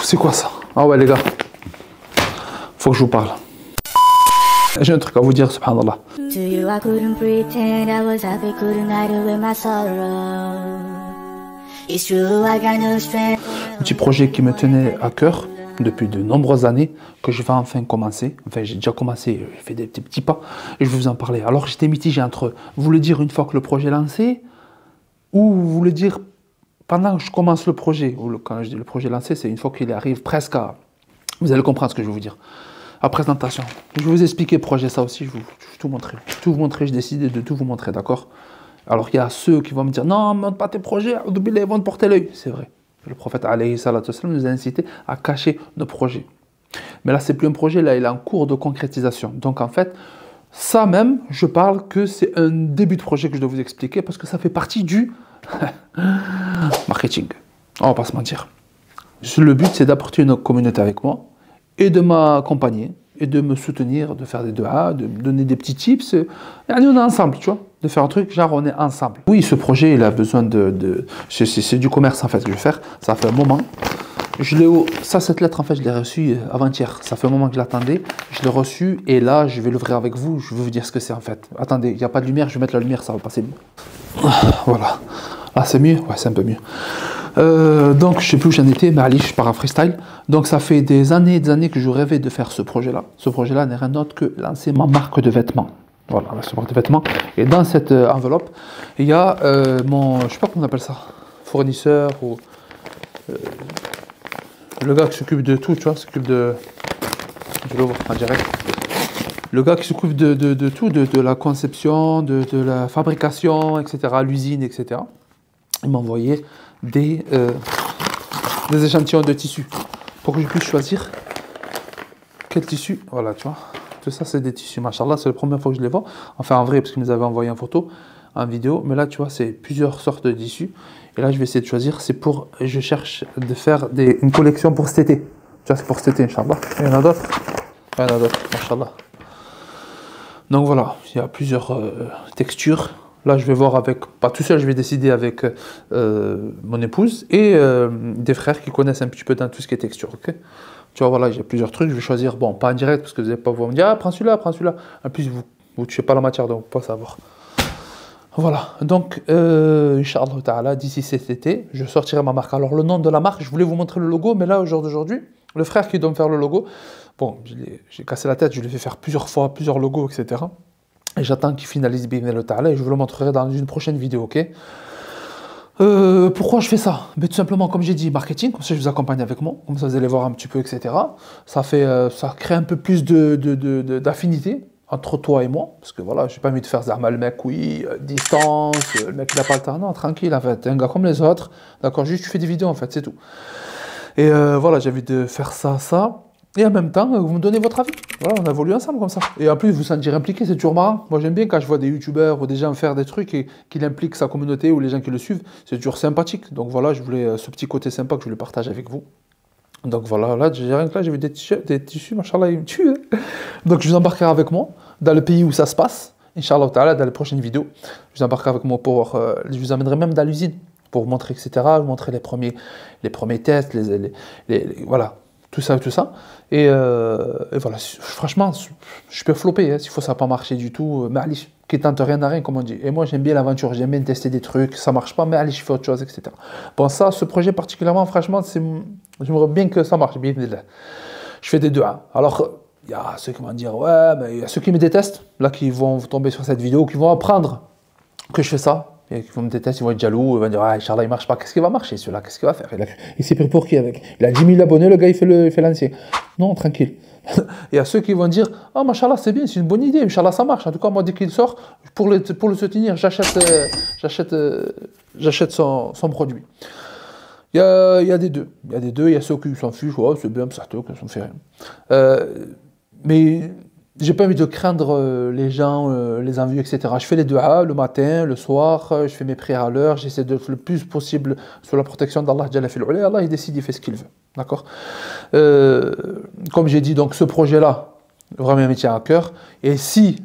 C'est quoi ça? Ah ouais les gars, faut que je vous parle. J'ai un truc à vous dire, subhanallah. To you I couldn't pretend I was happy, couldn't hide away my sorrow. It's true I got no strength. Un petit projet qui me tenait à cœur depuis de nombreuses années, que je vais enfin commencer. Enfin, j'ai déjà commencé, j'ai fait des petits pas, et je vais vous en parler. Alors, j'étais mitigé entre vous le dire une fois que le projet est lancé, ou vous le dire pendant que je commence le projet. Ou quand je dis le projet lancé, c'est une fois qu'il arrive presque à... Vous allez comprendre ce que je vais vous dire. À présentation, je vais vous expliquer le projet, ça aussi, je vais tout montrer. Tout vous montrer, j'ai décidé de tout vous montrer, d'accord? Alors, il y a ceux qui vont me dire, non, montre pas tes projets, ils vont te porter l'œil. C'est vrai. Le prophète alayhi salatu wassalam nous a incité à cacher nos projets. Mais là, c'est plus un projet, là, il est en cours de concrétisation. Donc, en fait, ça même, je parle que c'est un début de projet que je dois vous expliquer parce que ça fait partie du marketing. On va pas se mentir. Le but, c'est d'apporter une communauté avec moi et de m'accompagner et de me soutenir, de faire des duas, de me donner des petits tips. Et on est ensemble, tu vois, de faire un truc genre on est ensemble. Oui, ce projet, il a besoin c'est du commerce en fait que je vais faire. Ça fait un moment. Cette lettre en fait, je l'ai reçue avant-hier. Ça fait un moment que je l'attendais. Je l'ai reçue et là, je vais l'ouvrir avec vous. Je vais vous dire ce que c'est en fait. Attendez, il n'y a pas de lumière. Je vais mettre la lumière, ça va passer mieux. Voilà. Là, c'est mieux. Ouais, c'est un peu mieux. Donc, je sais plus où j'en étais, mais allez, je pars en freestyle. Donc, ça fait des années que je rêvais de faire ce projet-là. Ce projet-là n'est rien d'autre que lancer ma marque de vêtements. Voilà, ma marque de vêtements. Et dans cette enveloppe, il y a mon, je sais pas comment on appelle ça, fournisseur ou le gars qui s'occupe de tout, tu vois, s'occupe de, je l'ouvre en direct. Le gars qui s'occupe de tout, de la conception, de la fabrication, etc., l'usine, etc. Il m'a envoyé des échantillons de tissus pour que je puisse choisir quel tissu. Voilà, tu vois. Tout ça, c'est des tissus. Machallah, c'est la première fois que je les vois. Enfin, en vrai, parce qu'ils nous avaient envoyé en photo, en vidéo. Mais là, tu vois, c'est plusieurs sortes de tissus. Et là, je vais essayer de choisir. C'est pour. Je cherche de faire une collection pour cet été. Tu vois, c'est pour cet été, Inch'Allah. Il y en a d'autres. Il y en a d'autres, Machallah. Donc voilà, il y a plusieurs textures. Là, je vais voir avec, pas tout seul, je vais décider avec mon épouse et des frères qui connaissent un petit peu dans tout ce qui est texture, ok? Tu vois, voilà, j'ai plusieurs trucs, je vais choisir, bon, pas en direct, parce que vous n'allez pas vous me dire, ah, prends celui-là, prends celui-là. En plus, vous ne tuez pas la matière, donc pas savoir. Voilà, donc, Inch'Allah ta'ala, d'ici cet été, je sortirai ma marque. Alors, le nom de la marque, je voulais vous montrer le logo, mais là, au jour d'aujourd'hui, le frère qui doit me faire le logo, bon, j'ai cassé la tête, je l'ai fait faire plusieurs fois, plusieurs logos, etc. Et j'attends qu'il finalise bien le ta'ala et je vous le montrerai dans une prochaine vidéo, ok? Pourquoi je fais ça? Mais tout simplement, comme j'ai dit, marketing, comme ça je vous accompagne avec moi, comme ça vous allez voir un petit peu, etc. Ça crée un peu plus d'affinité entre toi et moi, parce que voilà, j'ai pas envie de faire Zarma le mec, oui, distance, le mec il a pas le temps, non, tranquille en fait, t'es un gars comme les autres, d'accord, juste tu fais des vidéos en fait, c'est tout. Et voilà, j'ai envie de faire ça. Et en même temps, vous me donnez votre avis. Voilà, on évolue ensemble comme ça. Et en plus, vous vous sentir impliqué, c'est toujours marrant. Moi, j'aime bien quand je vois des youtubeurs ou des gens faire des trucs et qu'il implique sa communauté ou les gens qui le suivent. C'est toujours sympathique. Donc voilà, je voulais ce petit côté sympa que je voulais partager avec vous. Donc voilà, là, rien que là, j'ai vu des tissus, machallah, ils me tuent. Donc je vous embarquerai avec moi dans le pays où ça se passe. Inch'Allah ta'ala, dans les prochaines vidéos. Je vous embarquerai avec moi pour... je vous emmènerai même dans l'usine pour vous montrer, etc. Vous montrer les premiers tests, voilà. Tout ça. Et voilà, franchement, je peux flopper, hein, s'il faut, ça n'a pas marché du tout. Mais allez, qui tente rien à rien, comme on dit. Et moi, j'aime bien l'aventure, j'aime bien tester des trucs, ça marche pas, mais allez, je fais autre chose, etc. Bon, ça, ce projet particulièrement, franchement, j'aimerais bien que ça marche. Bien, je fais des deux. Hein. Alors, il y a ceux qui vont dire, ouais, mais il y a ceux qui me détestent, là, qui vont tomber sur cette vidéo, qui vont apprendre que je fais ça. Et qui vont me détester, ils vont être jaloux, ils vont dire, ah, Inch'Allah, il marche pas, qu'est-ce qu'il va marcher celui-là, qu'est-ce qu'il va faire? Il s'est pris pour qui avec? Il a 10 000 abonnés, le gars, il fait l'ancien. Non, tranquille. Il y a ceux qui vont dire, ah, oh, Machallah, c'est bien, c'est une bonne idée, Inch'Allah, ça marche. En tout cas, moi, dès qu'il sort, pour le soutenir, j'achète son produit. Il y a des deux. Il y a ceux qui s'en fichent, ouais, c'est bien, ça me fait rien. Mais j'ai pas envie de craindre les gens, les envieux, etc. Je fais les duas le matin, le soir, je fais mes prières à l'heure, j'essaie d'être le plus possible sous la protection d'Allah. Allah, il décide, il fait ce qu'il veut. D'accord? Comme j'ai dit, donc ce projet-là, vraiment un métier à cœur. Et si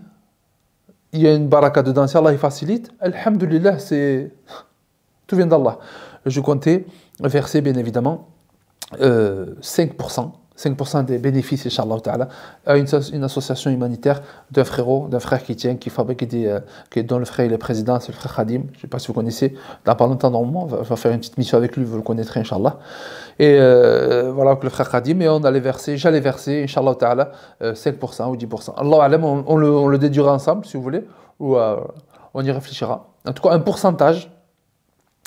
il y a une baraka dedans, si Allah il facilite, alhamdulillah, tout vient d'Allah. Je comptais verser, bien évidemment, 5%. 5% des bénéfices, Inch'Allah Ta'ala, à une association humanitaire d'un frère qui tient, qui fabrique dont le frère il est président, c'est le frère Khadim, je ne sais pas si vous connaissez, dans pas longtemps normalement, on va faire une petite mission avec lui, vous le connaîtrez, Inch'Allah. Et voilà, que le frère Khadim, et j'allais verser, Inch'Allah Ta'ala, 5% ou 10%. Allah Alam, on le déduira ensemble, si vous voulez, ou on y réfléchira. En tout cas, un pourcentage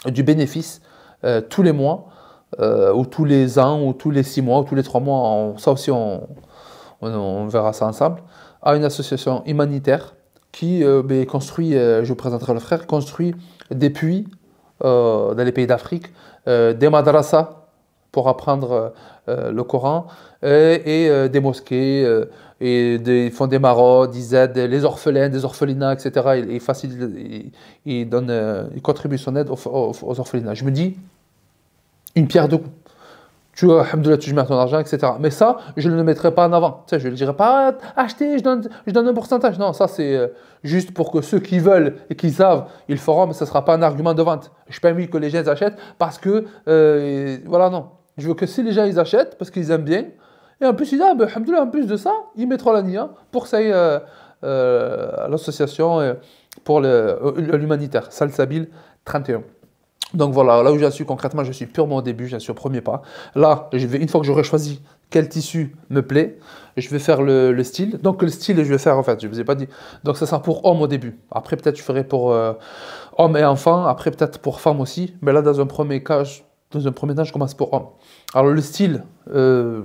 du bénéfice tous les mois, ou tous les ans, ou tous les 6 mois, ou tous les 3 mois, ça aussi on verra ça ensemble, à une association humanitaire qui construit, je vous présenterai le frère, construit des puits dans les pays d'Afrique, des madrasas pour apprendre le Coran, et des mosquées, ils font des maraudes, ils aident les orphelins, des orphelinats, etc. Ils contribuent son aide aux orphelinats. Je me dis, une pierre deux coups. Tu vois, alhamdoulilah, tu mets ton argent, etc. Mais ça, je ne le mettrai pas en avant. Tu sais, je ne dirai pas, achetez, je donne un pourcentage. Non, ça, c'est juste pour que ceux qui veulent et qui savent, ils le feront, mais ce ne sera pas un argument de vente. Je n'ai pas envie que les gens achètent parce que, voilà, non. Je veux que si les gens, ils achètent, parce qu'ils aiment bien, et en plus, ils disent, alhamdoulilah, en plus de ça, ils mettront la nia pour que ça aille à l'association pour l'humanitaire. Salsabil 31. Donc voilà, là où j'en suis concrètement, je suis purement au début, j'en suis au premier pas. Là, une fois que j'aurai choisi quel tissu me plaît, je vais faire le style. Donc le style, je vais faire, en fait, je ne vous ai pas dit. Donc ça sera pour homme au début. Après, peut-être je ferai pour homme et enfant. Après, peut-être pour femme aussi. Mais là, dans un premier temps, je commence pour homme. Alors le style,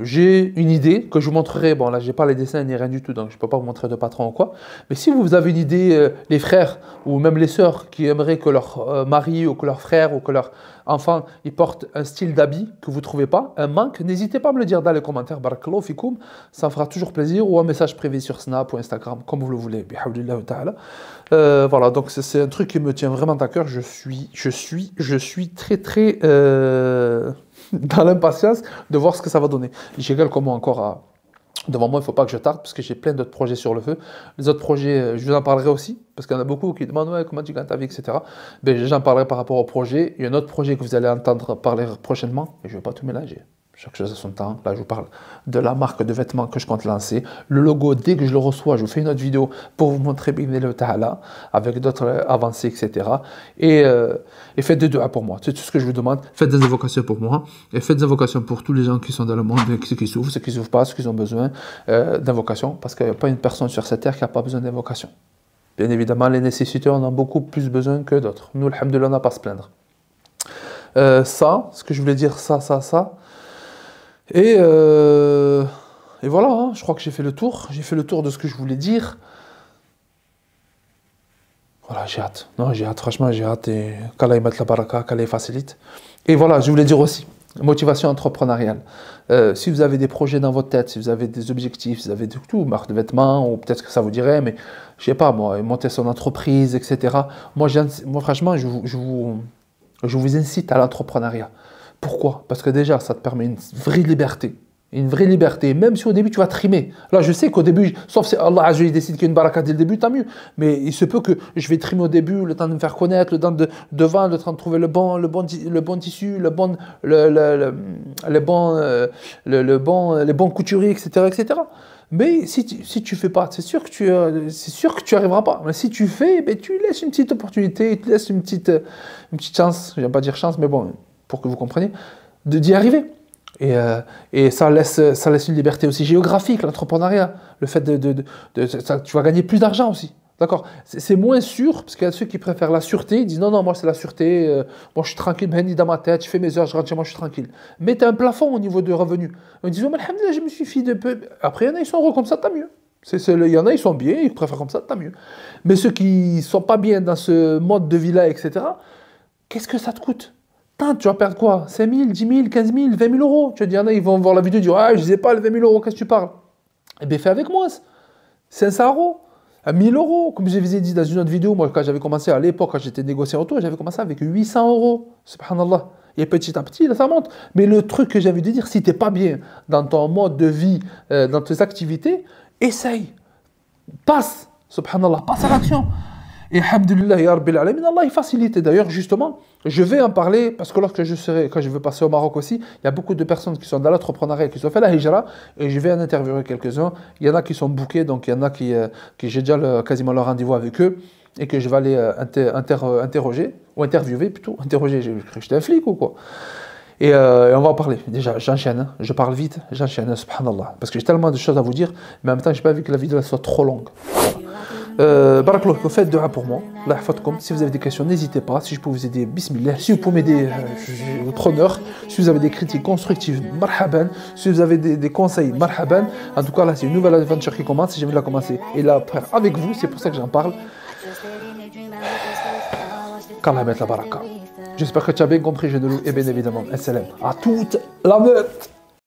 j'ai une idée que je vous montrerai. Bon là, j'ai pas les dessins ni rien du tout, donc je peux pas vous montrer de patron ou quoi. Mais si vous avez une idée, les frères ou même les sœurs qui aimeraient que leur mari ou que leur frère ou que leur enfant, ils portent un style d'habit que vous trouvez pas, un manque, n'hésitez pas à me le dire dans les commentaires. Barakallahu fikoum, ça me fera toujours plaisir, ou un message privé sur Snap ou Instagram, comme vous le voulez. Bihawlillah ta'ala. Voilà, donc c'est un truc qui me tient vraiment à cœur. Je suis très très dans l'impatience de voir ce que ça va donner. J'ai quelques mois encore devant moi, il ne faut pas que je tarde parce que j'ai plein d'autres projets sur le feu. Les autres projets, je vous en parlerai aussi parce qu'il y en a beaucoup qui demandent ouais, comment tu gagnes ta vie, etc. Ben, j'en parlerai par rapport au projet. Il y a un autre projet que vous allez entendre parler prochainement et je ne vais pas tout mélanger. Chaque chose à son temps. Là, je vous parle de la marque de vêtements que je compte lancer. Le logo, dès que je le reçois, je vous fais une autre vidéo pour vous montrer le ta'ala avec d'autres avancées, etc. Et faites des doigts pour moi. C'est tout ce que je vous demande. Faites des invocations pour moi. Et faites des invocations pour tous les gens qui sont dans le monde, ceux qui souffrent, ceux qui ne souffrent pas, ceux qui ont besoin d'invocations. Parce qu'il n'y a pas une personne sur cette terre qui n'a pas besoin d'invocation. Bien évidemment, les nécessiteux en ont beaucoup plus besoin que d'autres. Nous, alhamdoulilah, on n'a pas à se plaindre. Ce que je voulais dire, ça. Et voilà, hein, je crois que j'ai fait le tour. J'ai fait le tour de ce que je voulais dire. Voilà, j'ai hâte. Non, j'ai hâte, franchement, j'ai hâte. Et qu'Allah y mette la baraka, qu'Allah y facilite. Et voilà, je voulais dire aussi, motivation entrepreneuriale. Si vous avez des projets dans votre tête, si vous avez des objectifs, si vous avez tout, marque de vêtements, ou peut-être que ça vous dirait, mais je sais pas, moi, monter son entreprise, etc. Moi franchement, je vous incite à l'entrepreneuriat. Pourquoi? Parce que déjà, ça te permet une vraie liberté. Une vraie liberté, même si au début tu vas trimer. Là, je sais qu'au début, sauf si Allah décide qu'il y a une baraka dès le début, tant mieux. Mais il se peut que je vais trimer au début, le temps de me faire connaître, le temps de vendre, le temps de trouver le bon tissu, les bons couturiers, etc. Mais si tu fais pas, c'est sûr que tu arriveras pas. Mais si tu fais, ben, tu laisses une petite opportunité, tu laisses une petite chance, j'aime pas dire chance, mais bon, pour que vous compreniez, d'y arriver. Et ça laisse une liberté aussi géographique, l'entrepreneuriat. Le fait tu vas gagner plus d'argent aussi. D'accord? C'est moins sûr, parce qu'il y a ceux qui préfèrent la sûreté, ils disent non, moi c'est la sûreté, moi je suis tranquille, dans ma tête, je fais mes heures, je rentre chez moi, je suis tranquille. Mais tu as un plafond au niveau de revenus. Ils disent, oh, mais alhamdoulilah, je me suis fait de peu. Après, il y en a, ils sont heureux comme ça, tant mieux. Il y en a, ils sont bien, ils préfèrent comme ça, tant mieux. Mais ceux qui ne sont pas bien dans ce mode de vie-là, etc., qu'est-ce que ça te coûte? Tu vas perdre quoi? 5 000, 10 000, 15 000, 20 000 euros. Tu vas dire, il y en a, ils vont voir la vidéo et dire, ah, je ne sais pas, les 20 000 euros, qu'est-ce que tu parles? Eh bien, fais avec moi. 500 euros, 1 000 euros. Comme je vous ai dit dans une autre vidéo, moi, quand j'avais commencé à l'époque, quand j'étais négocié en retour, j'avais commencé avec 800 euros. Subhanallah. Et petit à petit, là, ça monte. Mais le truc que j'avais de dire, si tu n'es pas bien dans ton mode de vie, dans tes activités, essaye. Passe. Subhanallah. Passe à l'action. Et alhamdulillah, ya Rabbil Alamin, Allah il facilite. D'ailleurs, justement, je vais en parler parce que quand je vais passer au Maroc aussi, il y a beaucoup de personnes qui sont dans l'entrepreneuriat, qui ont fait la hijra, et je vais en interviewer quelques-uns. Il y en a qui sont bookés, donc il y en a qui j'ai déjà quasiment leur rendez-vous avec eux, et que je vais aller interroger, ou interviewer plutôt. Interroger, j'ai cru que j'étais un flic ou quoi. Et on va en parler. Déjà, j'enchaîne, hein. Je parle vite, j'enchaîne, subhanallah. Parce que j'ai tellement de choses à vous dire, mais en même temps, je n'ai pas envie que la vidéo soit trop longue. Barakallah, faites dua pour moi. Allah yahfadkoum. Si vous avez des questions, n'hésitez pas. Si je peux vous aider, bismillah. Si vous pouvez m'aider, votre honneur. Si vous avez des critiques constructives, marhaban. Si vous avez des conseils, marhaban. En tout cas, là, c'est une nouvelle aventure qui commence. J'ai envie de la commencer. Et là, avec vous, c'est pour ça que j'en parle. Qu'Allah mette la baraka. J'espère que tu as bien compris, Genelou. Et bien évidemment, salam à toute la meute.